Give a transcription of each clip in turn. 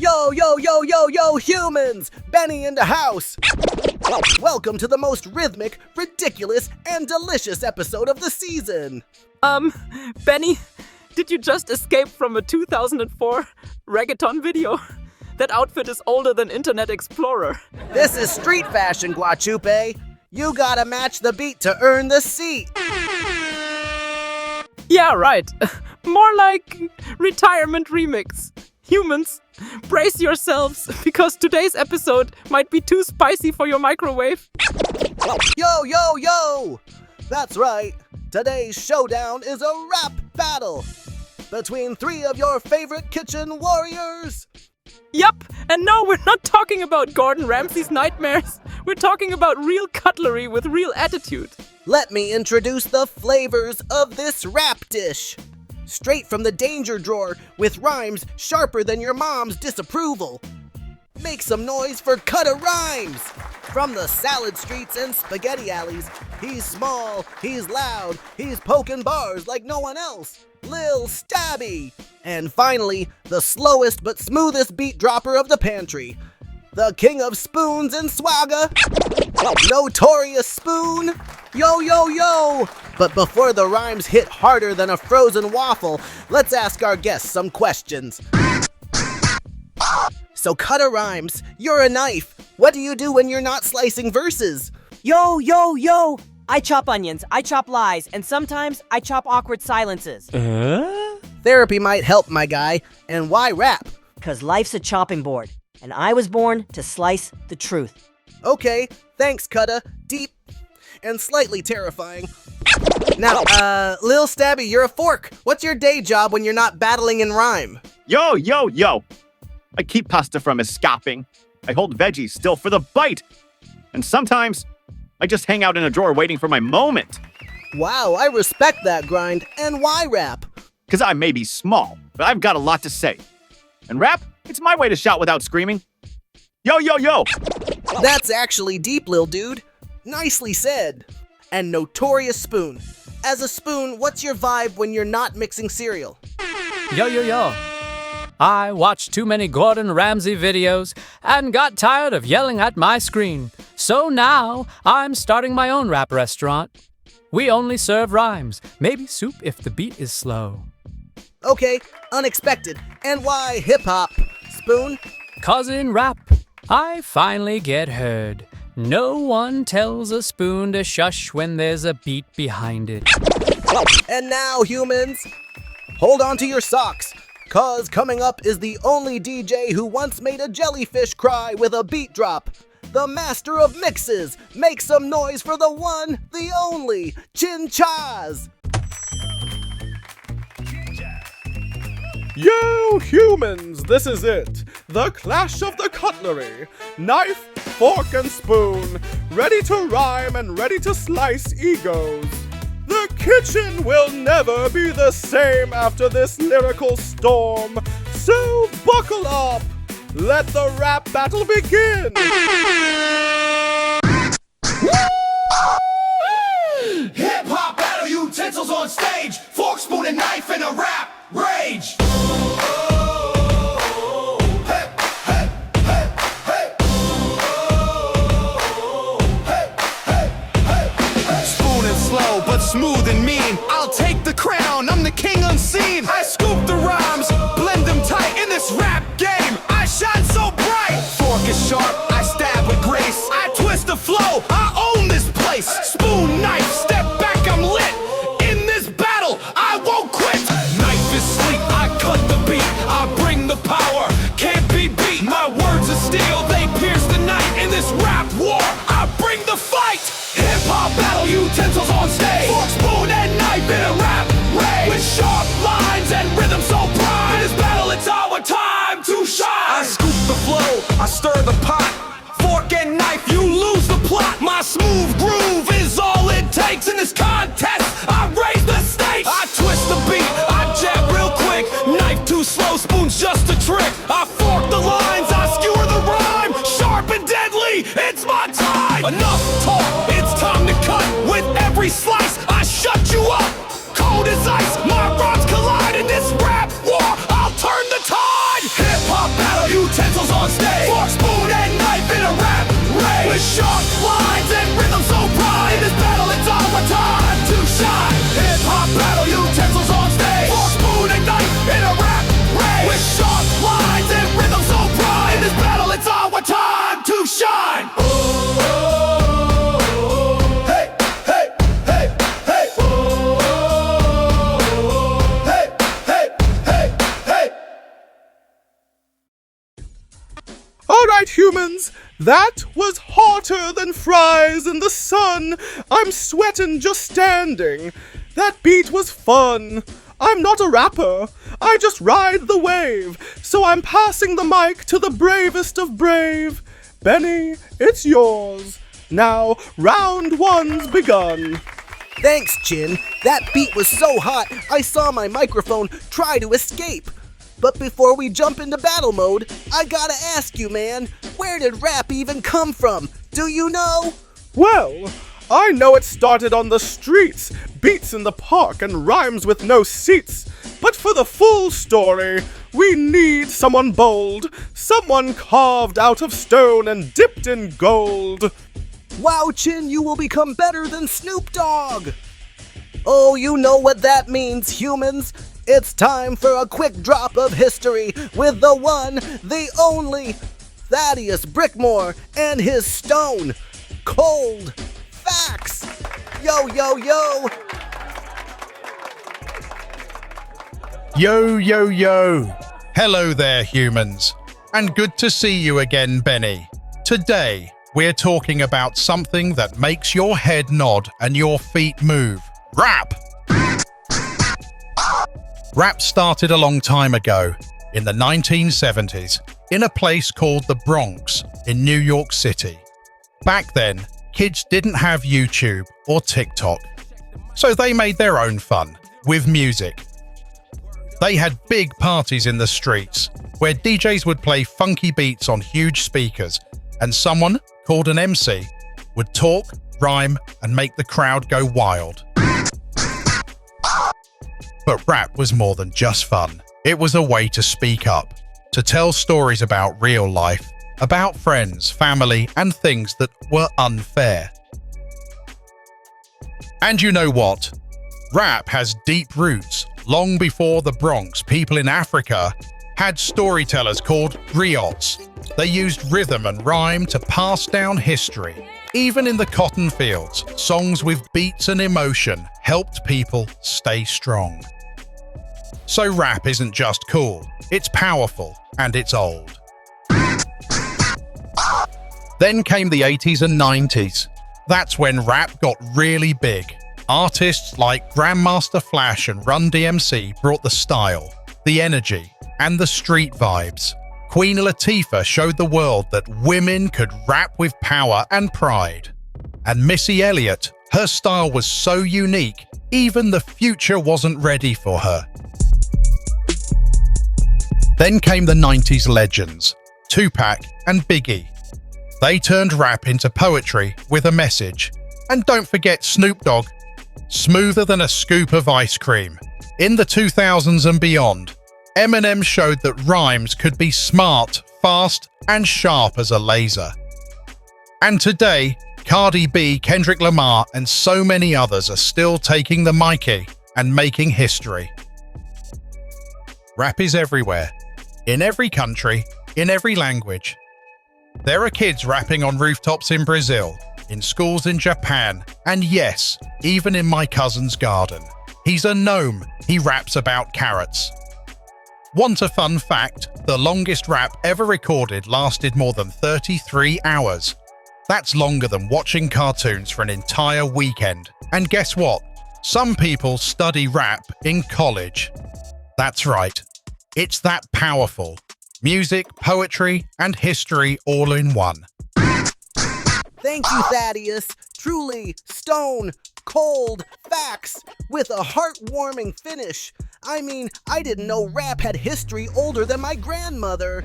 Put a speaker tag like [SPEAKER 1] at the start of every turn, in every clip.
[SPEAKER 1] Yo, yo, yo, yo, yo, humans! Benny in the house! Welcome to the most rhythmic, ridiculous, and delicious episode of the season!
[SPEAKER 2] Benny, did you just escape from a 2004 reggaeton video? That outfit is older than Internet Explorer.
[SPEAKER 1] This is street fashion, Guachupe. You gotta match the beat to earn the seat.
[SPEAKER 2] Yeah, right. More like retirement remix. Humans, brace yourselves, because today's episode might be too spicy for your microwave.
[SPEAKER 1] Yo, yo, yo! That's right. Today's showdown is a rap battle between three of your favorite kitchen warriors.
[SPEAKER 2] Yup, and no, we're not talking about Gordon Ramsay's nightmares. We're talking about real cutlery with real attitude.
[SPEAKER 1] Let me introduce the flavors of this rap dish. Straight from the danger drawer with rhymes sharper than your mom's disapproval. Make some noise for Cutter Rhymes! From the salad streets and spaghetti alleys, he's small, he's loud, he's poking bars like no one else. Lil Stabby! And finally, the slowest but smoothest beat dropper of the pantry. The king of spoons and swagger, Notorious Spoon. Yo, yo, yo! But before the rhymes hit harder than a frozen waffle, let's ask our guests some questions. So Cutter Rhymes, you're a knife. What do you do when you're not slicing verses?
[SPEAKER 3] Yo, yo, yo! I chop onions, I chop lies, and sometimes I chop awkward silences.
[SPEAKER 1] Therapy might help, my guy. And why rap?
[SPEAKER 3] 'Cause life's a chopping board, and I was born to slice the truth.
[SPEAKER 1] Okay, thanks, Cutter. Deep and slightly terrifying. Now, Lil Stabby, you're a fork. What's your day job when you're not battling in rhyme?
[SPEAKER 4] Yo, yo, yo! I keep pasta from escaping. I hold veggies still for the bite. And sometimes, I just hang out in a drawer waiting for my moment.
[SPEAKER 1] Wow, I respect that grind. And why rap?
[SPEAKER 4] 'Cause I may be small, but I've got a lot to say. And rap, it's my way to shout without screaming. Yo, yo, yo!
[SPEAKER 1] That's actually deep, lil dude. Nicely said. And Notorious Spoon. As a spoon, what's your vibe when you're not mixing cereal?
[SPEAKER 5] Yo, yo, yo. I watched too many Gordon Ramsay videos and got tired of yelling at my screen. So now I'm starting my own rap restaurant. We only serve rhymes, maybe soup if the beat is slow.
[SPEAKER 1] Okay, unexpected. And why hip-hop? Spoon?
[SPEAKER 5] 'Cause in rap, I finally get heard. No one tells a spoon to shush when there's a beat behind it.
[SPEAKER 1] And now, humans, hold on to your socks, 'cause coming up is the only DJ who once made a jellyfish cry with a beat drop. The master of mixes. Make some noise for the one, the only, Chin Chaz.
[SPEAKER 6] Yo, humans, this is it. The clash of the cutlery. Knife, fork, and spoon. Ready to rhyme and ready to slice egos. The kitchen will never be the same after this lyrical storm. So buckle up. Let the rap battle begin.
[SPEAKER 7] Hip-hop battle utensils on stage. Fork, spoon, and knife in a rap rage. Spoon and slow, but smooth and mean. I'll take the crown, I'm the king unseen. I scoop the rhymes, blend them tight. In this rap game, I shine so bright. Fork is sharp, I stab with grace. I twist the flow, I own this place. Spoon, knife, step back, I'm lit. In this battle, I won't quit. Knife is sleek, I cut the beat. I bring the power, can't be beat. My words are steel, they pierce the night. In this rap war, I bring the fight. Hip-hop battle utensils on stage. Fork, spoon, and knife in a rap rage. With sharp lines and rhythm so prime. In this battle, it's our time to shine. I scoop the flow, I stir the pot. Fork and knife, you lose the plot. My smooth groove is all it takes. In this contest, I raise the stakes. I twist the beat, I jab real quick. Knife too slow, spoon's just a trick. I fork the lines, I skewer the rhyme. Sharp and deadly, it's my time. Enough talk, it's time to cut. With every slice, I shut you up. Cold as ice, my rhymes collide. In this rap war, I'll turn the tide. Hip-hop battle, you
[SPEAKER 6] Alright, humans, that was hotter than fries in the sun. I'm sweating just standing. That beat was fun. I'm not a rapper, I just ride the wave, so I'm passing the mic to the bravest of brave. Benny, it's yours. Now, round one's begun.
[SPEAKER 1] Thanks, Chin. That beat was so hot, I saw my microphone try to escape. But before we jump into battle mode, I gotta ask you, man, where did rap even come from? Do you know?
[SPEAKER 6] Well, I know it started on the streets, beats in the park and rhymes with no seats. But for the full story, we need someone bold, someone carved out of stone and dipped in gold.
[SPEAKER 1] Wow, Chin, you will become better than Snoop Dogg! Oh, you know what that means, humans. It's time for a quick drop of history with the one, the only, Thaddeus Brickmore and his stone. Cold facts! Yo, yo, yo!
[SPEAKER 8] Yo, yo, yo! Hello there, humans. And good to see you again, Benny. Today, we're talking about something that makes your head nod and your feet move. Rap! Rap started a long time ago, in the 1970s, in a place called the Bronx in New York City. Back then, kids didn't have YouTube or TikTok, so they made their own fun with music. They had big parties in the streets where DJs would play funky beats on huge speakers, and someone, called an MC, would talk, rhyme, and make the crowd go wild. But rap was more than just fun. It was a way to speak up, to tell stories about real life, about friends, family, and things that were unfair. And you know what? Rap has deep roots. Long before the Bronx, people in Africa had storytellers called griots. They used rhythm and rhyme to pass down history. Even in the cotton fields, songs with beats and emotion helped people stay strong. So rap isn't just cool, it's powerful and it's old. Then came the 80s and 90s. That's when rap got really big. Artists like Grandmaster Flash and Run DMC brought the style, the energy, and the street vibes. Queen Latifah showed the world that women could rap with power and pride. And Missy Elliott, her style was so unique, even the future wasn't ready for her. Then came the 90s legends, Tupac and Biggie. They turned rap into poetry with a message. And don't forget Snoop Dogg, smoother than a scoop of ice cream. In the 2000s and beyond, Eminem showed that rhymes could be smart, fast, and sharp as a laser. And today, Cardi B, Kendrick Lamar, and so many others are still taking the mickey and making history. Rap is everywhere, in every country, in every language. There are kids rapping on rooftops in Brazil, in schools in Japan, and yes, even in my cousin's garden. He's a gnome, he raps about carrots. Want a fun fact? The longest rap ever recorded lasted more than 33 hours. That's longer than watching cartoons for an entire weekend. And guess what? Some people study rap in college. That's right. It's that powerful. Music, poetry, and history all in one.
[SPEAKER 1] Thank you, Thaddeus. Truly, stone, cold, facts, with a heartwarming finish. I mean, I didn't know rap had history older than my grandmother.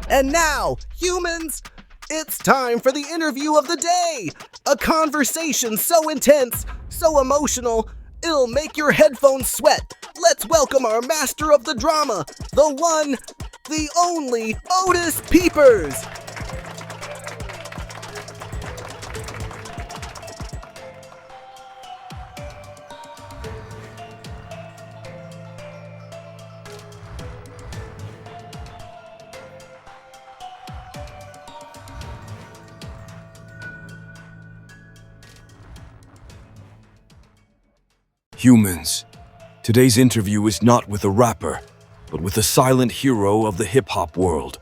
[SPEAKER 1] And now, humans, it's time for the interview of the day. A conversation so intense, so emotional, it'll make your headphones sweat. Let's welcome our master of the drama, the one, the only Otis Peepers.
[SPEAKER 9] Humans, today's interview is not with a rapper, but with a silent hero of the hip-hop world.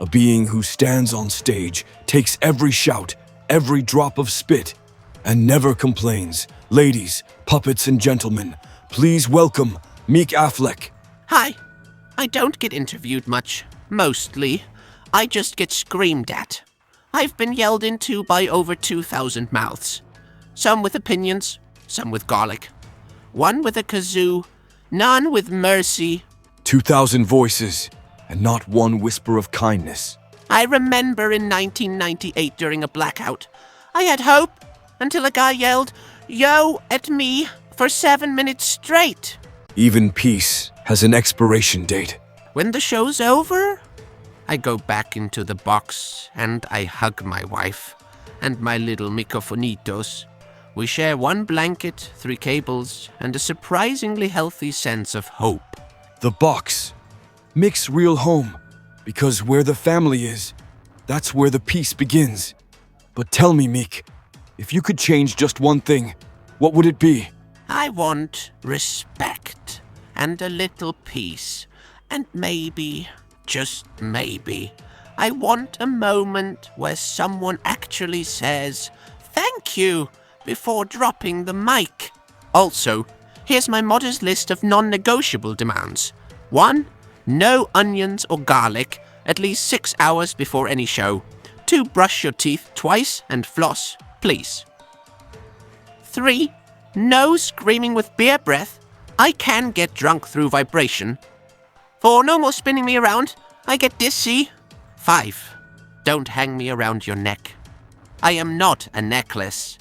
[SPEAKER 9] A being who stands on stage, takes every shout, every drop of spit, and never complains. Ladies, puppets, and gentlemen, please welcome Meek Affleck.
[SPEAKER 10] Hi. I don't get interviewed much. Mostly. I just get screamed at. I've been yelled into by over 2,000 mouths. Some with opinions, some with garlic. One with a kazoo, none with mercy.
[SPEAKER 9] 2,000 voices, and not one whisper of kindness.
[SPEAKER 10] I remember in 1998 during a blackout, I had hope until a guy yelled, "Yo," at me for 7 minutes straight.
[SPEAKER 9] Even peace has an expiration date.
[SPEAKER 10] When the show's over, I go back into the box and I hug my wife and my little microfonitos. We share one blanket, 3 cables, and a surprisingly healthy sense of hope.
[SPEAKER 9] The box. Mick's real home. Because where the family is, that's where the peace begins. But tell me, Meek, if you could change just one thing, what would it be?
[SPEAKER 10] I want respect and a little peace. And maybe, just maybe, I want a moment where someone actually says, "Thank you," before dropping the mic. Also, here's my modest list of non-negotiable demands. 1. No onions or garlic at least 6 hours before any show. 2. Brush your teeth twice and floss, please. 3. No screaming with beer breath. I can get drunk through vibration. 4. No more spinning me around. I get dizzy. 5. Don't hang me around your neck. I am not a necklace.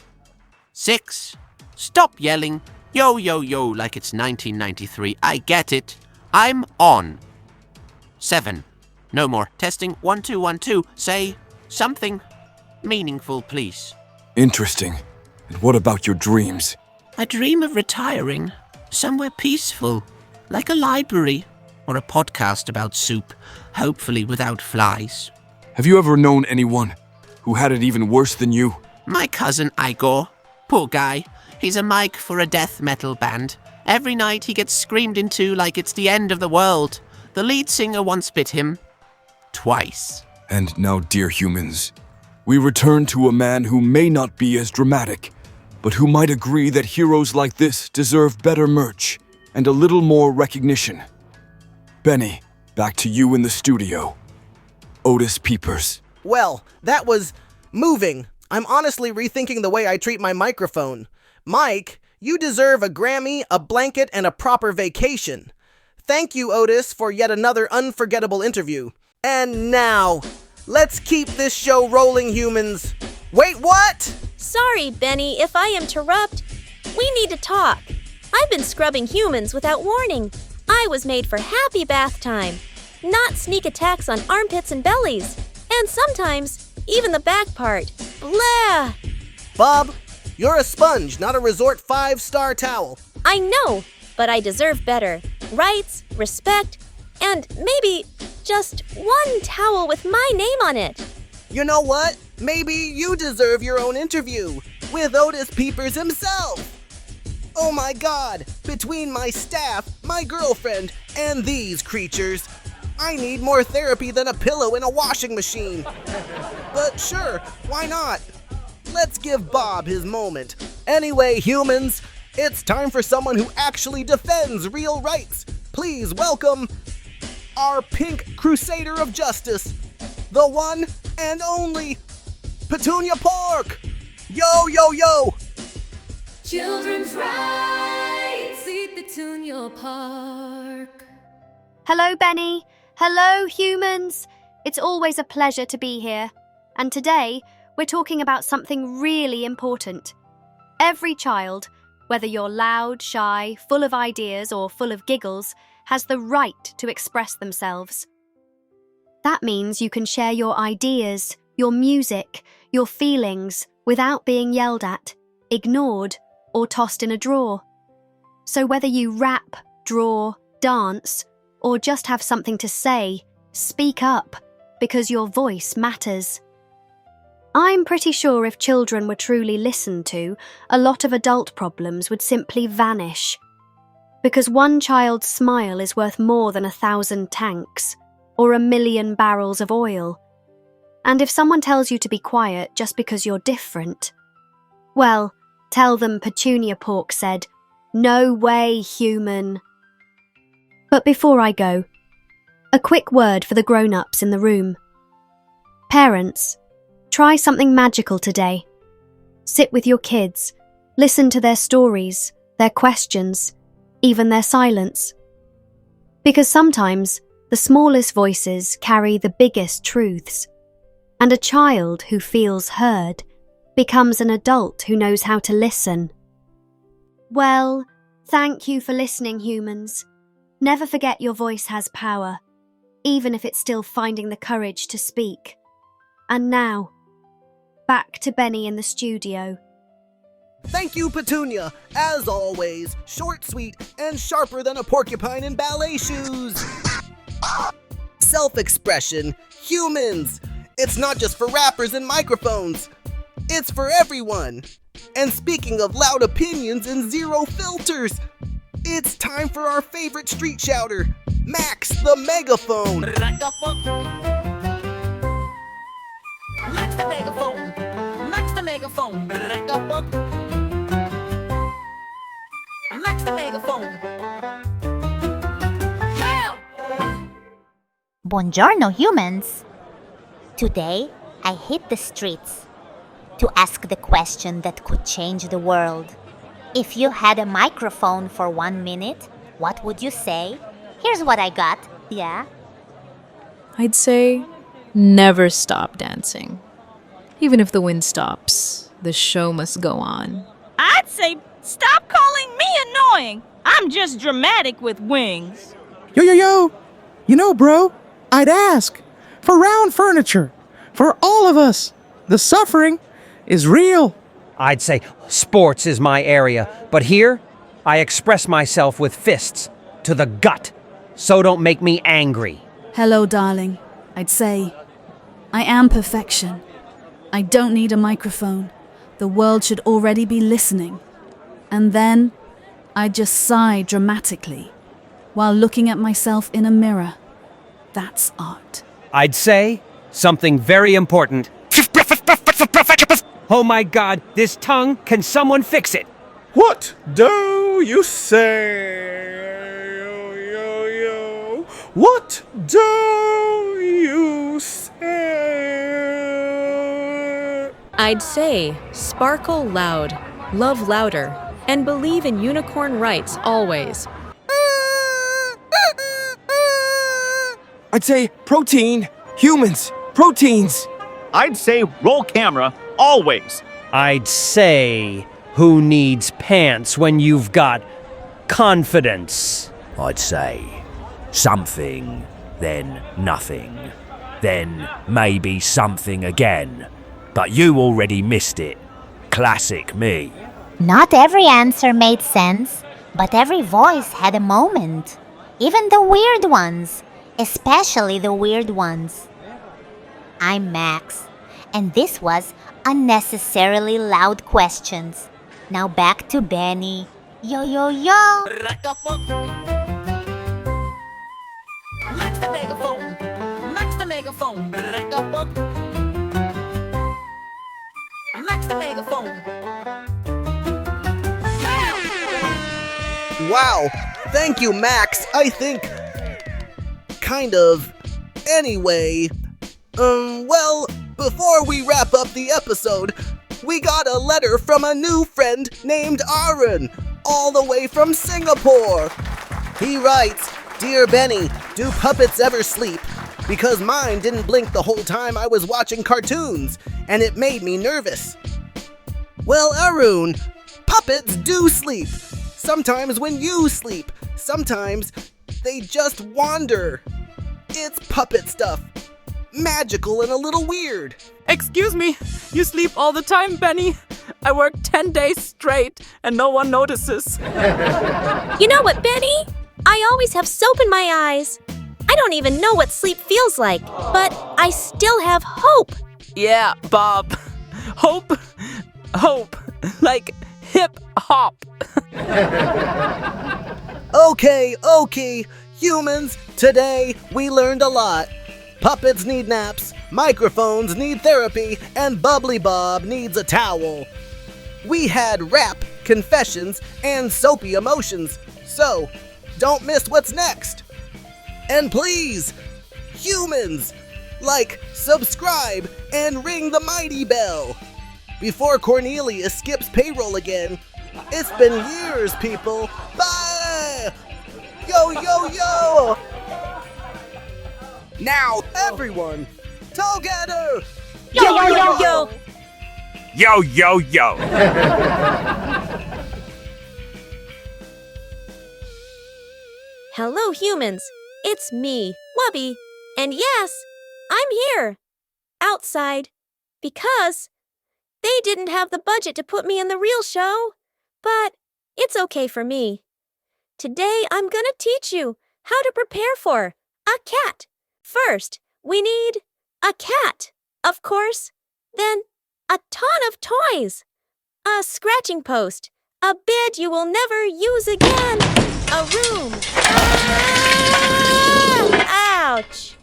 [SPEAKER 10] 6. Stop yelling, "Yo, yo, yo," like it's 1993. I get it. I'm on. 7. No more. Testing 1 2 1 2. Say something meaningful, please.
[SPEAKER 9] Interesting. And what about your dreams?
[SPEAKER 10] I dream of retiring somewhere peaceful, like a library or a podcast about soup, hopefully without flies.
[SPEAKER 9] Have you ever known anyone who had it even worse than you?
[SPEAKER 10] My cousin Igor. Poor guy. He's a mic for a death metal band. Every night he gets screamed into like it's the end of the world. The lead singer once bit him. Twice.
[SPEAKER 9] And now, dear humans, we return to a man who may not be as dramatic, but who might agree that heroes like this deserve better merch and a little more recognition. Benny, back to you in the studio. Otis Peepers.
[SPEAKER 1] Well, that was moving. I'm honestly rethinking the way I treat my microphone. Mike, you deserve a Grammy, a blanket, and a proper vacation. Thank you, Otis, for yet another unforgettable interview. And now, let's keep this show rolling, humans. Wait, what?
[SPEAKER 11] Sorry, Benny, if I interrupt. We need to talk. I've been scrubbing humans without warning. I was made for happy bath time, not sneak attacks on armpits and bellies, and sometimes even the back part. Blah!
[SPEAKER 1] Bob, you're a sponge, not a resort 5-star towel.
[SPEAKER 11] I know, but I deserve better. Rights, respect, and maybe just one towel with my name on it.
[SPEAKER 1] You know what? Maybe you deserve your own interview with Otis Peepers himself. Oh my God, between my staff, my girlfriend, and these creatures, I need more therapy than a pillow in a washing machine. But sure, why not? Let's give Bob his moment. Anyway, humans, it's time for someone who actually defends real rights. Please welcome our pink crusader of justice, the one and only Petunia Pork. Yo, yo, yo.
[SPEAKER 12] Children's rights, eat the Petunia Park.
[SPEAKER 13] Hello, Benny. Hello, humans. It's always a pleasure to be here. And today, we're talking about something really important. Every child, whether you're loud, shy, full of ideas, or full of giggles, has the right to express themselves. That means you can share your ideas, your music, your feelings without being yelled at, ignored, or tossed in a drawer. So whether you rap, draw, dance, or just have something to say, speak up, because your voice matters. I'm pretty sure if children were truly listened to, a lot of adult problems would simply vanish. Because one child's smile is worth more than 1,000 tanks, or 1,000,000 barrels of oil. And if someone tells you to be quiet just because you're different, well, tell them Petunia Pork said, "No way, human." But before I go, a quick word for the grown-ups in the room. Parents, try something magical today. Sit with your kids, listen to their stories, their questions, even their silence. Because sometimes the smallest voices carry the biggest truths, and a child who feels heard becomes an adult who knows how to listen. Well, thank you for listening, humans. Never forget your voice has power, even if it's still finding the courage to speak. And now, back to Benny in the studio.
[SPEAKER 1] Thank you, Petunia. As always, short, sweet, and sharper than a porcupine in ballet shoes. Self-expression, humans. It's not just for rappers and microphones. It's for everyone. And speaking of loud opinions and zero filters, it's time for our favorite street shouter, Max the Megaphone.
[SPEAKER 14] Max the megaphone. Max the megaphone. Max the megaphone.
[SPEAKER 15] Buongiorno, humans! Today, I hit the streets to ask the question that could change the world. If you had a microphone for 1 minute, what would you say? Here's what I got, yeah?
[SPEAKER 16] I'd say, never stop dancing. Even if the wind stops, the show must go on.
[SPEAKER 17] I'd say, stop calling me annoying. I'm just dramatic with wings.
[SPEAKER 18] Yo! You know, bro, I'd ask for round furniture for all of us. The suffering is real.
[SPEAKER 19] I'd say sports is my area, but here I express myself with fists to the gut, so don't make me angry.
[SPEAKER 20] Hello, darling. I'd say, I am perfection. I don't need a microphone. The world should already be listening. And then I'd just sigh dramatically while looking at myself in a mirror. That's art.
[SPEAKER 19] I'd say something very important. Oh my God, this tongue, can someone fix it?
[SPEAKER 6] What do you say? Yo. What do you say?
[SPEAKER 21] I'd say, sparkle loud, love louder, and believe in unicorn rights always.
[SPEAKER 9] I'd say protein, humans, proteins.
[SPEAKER 4] I'd say roll camera, always.
[SPEAKER 19] I'd say who needs pants when you've got confidence?
[SPEAKER 22] I'd say something, then nothing, then maybe something again. But you already missed it. Classic me.
[SPEAKER 15] Not every answer made sense, but every voice had a moment. Even the weird ones, especially the weird ones. I'm Max, and this was Unnecessarily Loud Questions. Now back to Benny. Yo!
[SPEAKER 14] Max the megaphone. Max the megaphone. Max the megaphone.
[SPEAKER 1] Wow, thank you, Max. I think... kind of... Anyway... well, before we wrap up the episode, we got a letter from a new friend named Aaron, all the way from Singapore. He writes, "Dear Benny, do puppets ever sleep? Because mine didn't blink the whole time I was watching cartoons, and it made me nervous." Well, Arun, puppets do sleep. Sometimes when you sleep. Sometimes they just wander. It's puppet stuff. Magical and a little weird.
[SPEAKER 2] Excuse me, you sleep all the time, Benny. I work 10 days straight and no one notices.
[SPEAKER 11] You know what, Benny? I always have soap in my eyes. I don't even know what sleep feels like, but I still have hope.
[SPEAKER 2] Yeah, Bob. Hope. Like hip hop.
[SPEAKER 1] Okay. Humans, Today, we learned a lot. Puppets need naps, microphones need therapy, and Bubbly Bob needs a towel. We had rap, confessions, and soapy emotions, so don't miss what's next. And please, humans, like, subscribe, and ring the mighty bell. Before Cornelius skips payroll again. It's been years, people. Bye! Yo, yo, yo! Now, everyone, together!
[SPEAKER 17] Yo, yo, yo, yo!
[SPEAKER 22] Yo, yo, yo.
[SPEAKER 11] Hello, humans. It's me, Wubby. And yes, I'm here. Outside. Because they didn't have the budget to put me in the real show. But it's okay for me. Today, I'm gonna teach you how to prepare for a cat. First, we need a cat, of course. Then, a ton of toys. A scratching post. A bed you will never use again. A room. Ah! Ouch!